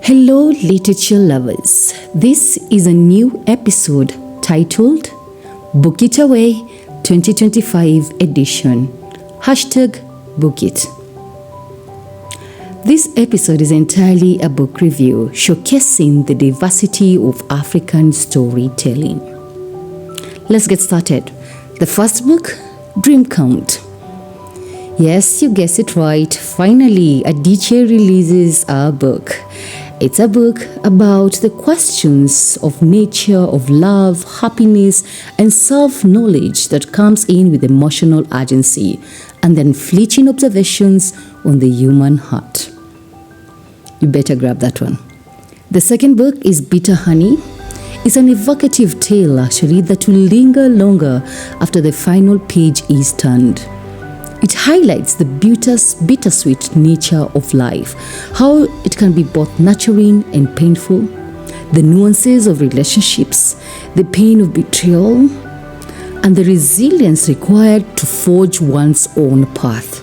Hello, literature lovers. This is a new episode titled Book It Away 2025 edition. Hashtag Book It. This episode is entirely a book review showcasing the diversity of African storytelling. Let's get started. The first book, Dream Count. Yes, you guessed it right. Finally, Adichie releases a book. It's a book about the questions of nature, of love, happiness, and self-knowledge that comes in with emotional urgency and then fleeting observations on the human heart. You better grab that one. The second book is Bitter Honey. It's an evocative tale, actually, that will linger longer after the final page is turned. It highlights the bittersweet nature of life, how it can be both nurturing and painful, the nuances of relationships, the pain of betrayal, and the resilience required to forge one's own path.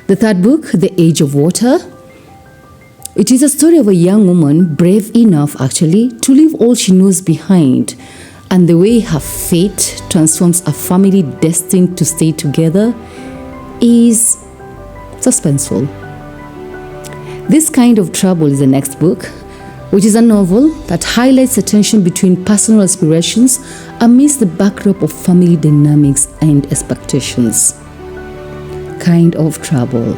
The third book, The Age of Water. It is a story of a young woman brave enough, actually, to leave all she knows behind, and the way her fate transforms a family destined to stay together is suspenseful. This Kind of Trouble is the next book, which is a novel that highlights the tension between personal aspirations amidst the backdrop of family dynamics and expectations. Kind of Trouble.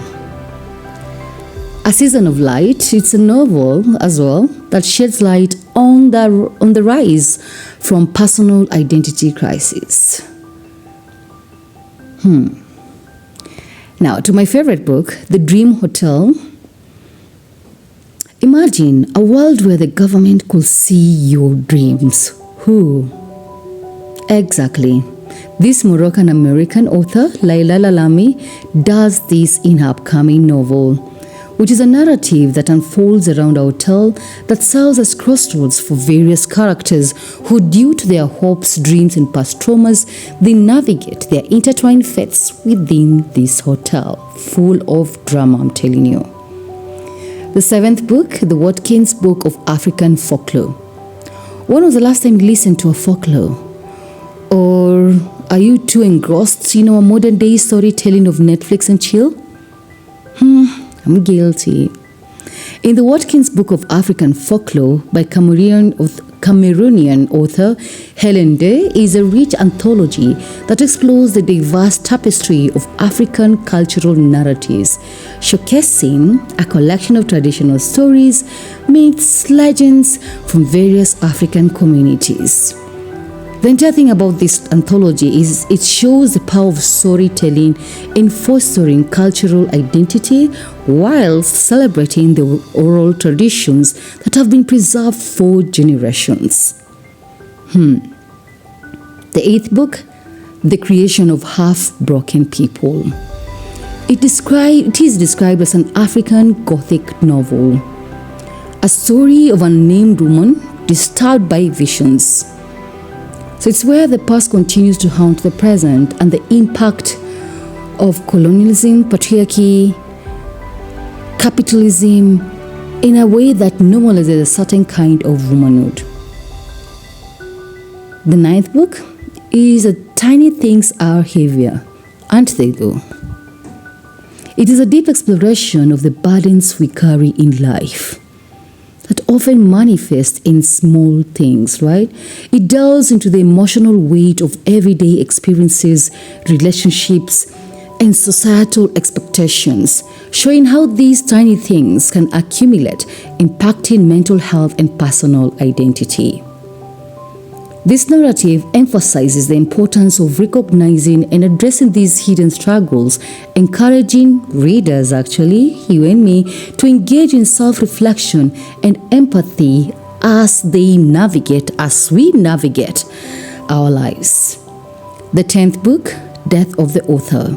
A Season of Light, it's a novel as well that sheds light on the rise from personal identity crisis. Now, to my favorite book, The Dream Hotel. Imagine a world where the government could see your dreams. Who? Exactly. This Moroccan-American author, Laila Lalami, does this in her upcoming novel, which is a narrative that unfolds around a hotel that serves as crossroads for various characters who, due to their hopes, dreams, and past traumas, they navigate their intertwined fates within this hotel, full of drama, I'm telling you. The seventh book, The Watkins Book of African Folklore. When was the last time you listened to a folklore? Or are you too engrossed in our modern day storytelling of Netflix and chill? I'm guilty. In the Watkins Book of African Folklore by Cameroonian author Helen Day is a rich anthology that explores the diverse tapestry of African cultural narratives, showcasing a collection of traditional stories, myths, legends from various African communities. The entire thing about this anthology is it shows the power of storytelling in fostering cultural identity while celebrating the oral traditions that have been preserved for generations. The eighth book, The Creation of Half-Broken People. It is described as an African Gothic novel, a story of an unnamed woman disturbed by visions. So it's where the past continues to haunt the present and the impact of colonialism, patriarchy, capitalism in a way that normalizes a certain kind of womanhood. The ninth book is Tiny Things Are Heavier, aren't they though? It is a deep exploration of the burdens we carry in life that often manifest in small things, right? It delves into the emotional weight of everyday experiences, relationships, and societal expectations, showing how these tiny things can accumulate, impacting mental health and personal identity. This narrative emphasizes the importance of recognizing and addressing these hidden struggles, encouraging readers, actually, you and me, to engage in self-reflection and empathy as we navigate our lives. The 10th book, Death of the Author.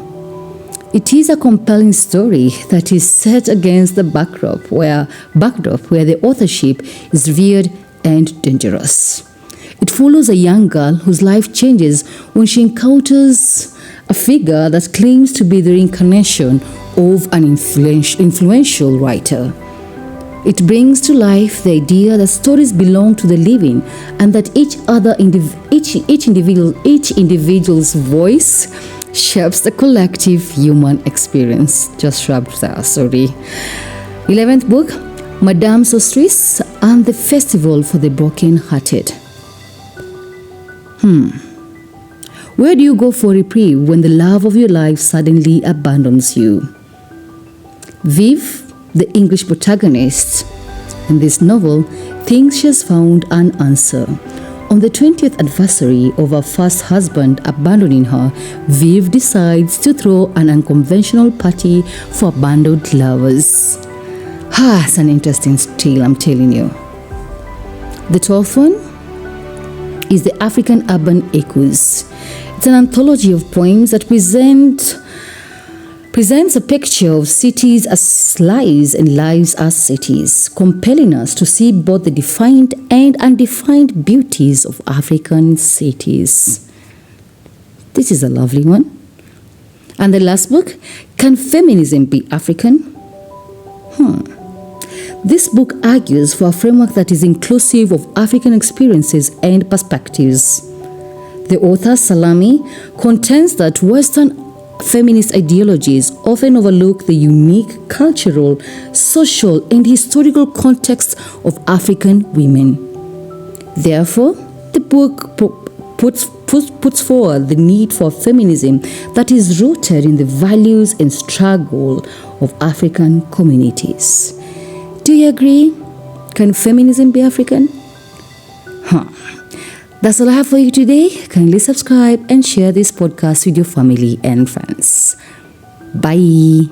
It is a compelling story that is set against the backdrop where the authorship is revered and dangerous. It follows a young girl whose life changes when she encounters a figure that claims to be the reincarnation of an influential writer. It brings to life the idea that stories belong to the living and that each individual's voice shapes the collective human experience. Just rubbed there, sorry. 11th book, Madame Sosostris and the Festival for the Broken-Hearted. Where do you go for reprieve when the love of your life suddenly abandons you? Viv, the English protagonist in this novel, thinks she has found an answer. On the 20th anniversary of her first husband abandoning her, Viv decides to throw an unconventional party for abandoned lovers. It's an interesting tale, I'm telling you. The 12th one is The African Urban Echoes. It's an anthology of poems that presents a picture of cities as lives and lives as cities, compelling us to see both the defined and undefined beauties of African cities. This is a lovely one. And the last book, Can Feminism Be African? This book argues for a framework that is inclusive of African experiences and perspectives. The author, Salami, contends that Western feminist ideologies often overlook the unique cultural, social, and historical context of African women. Therefore, the book puts forward the need for feminism that is rooted in the values and struggle of African communities. Do you agree? Can feminism be African? That's all I have for you today. Kindly subscribe and share this podcast with your family and friends. Bye.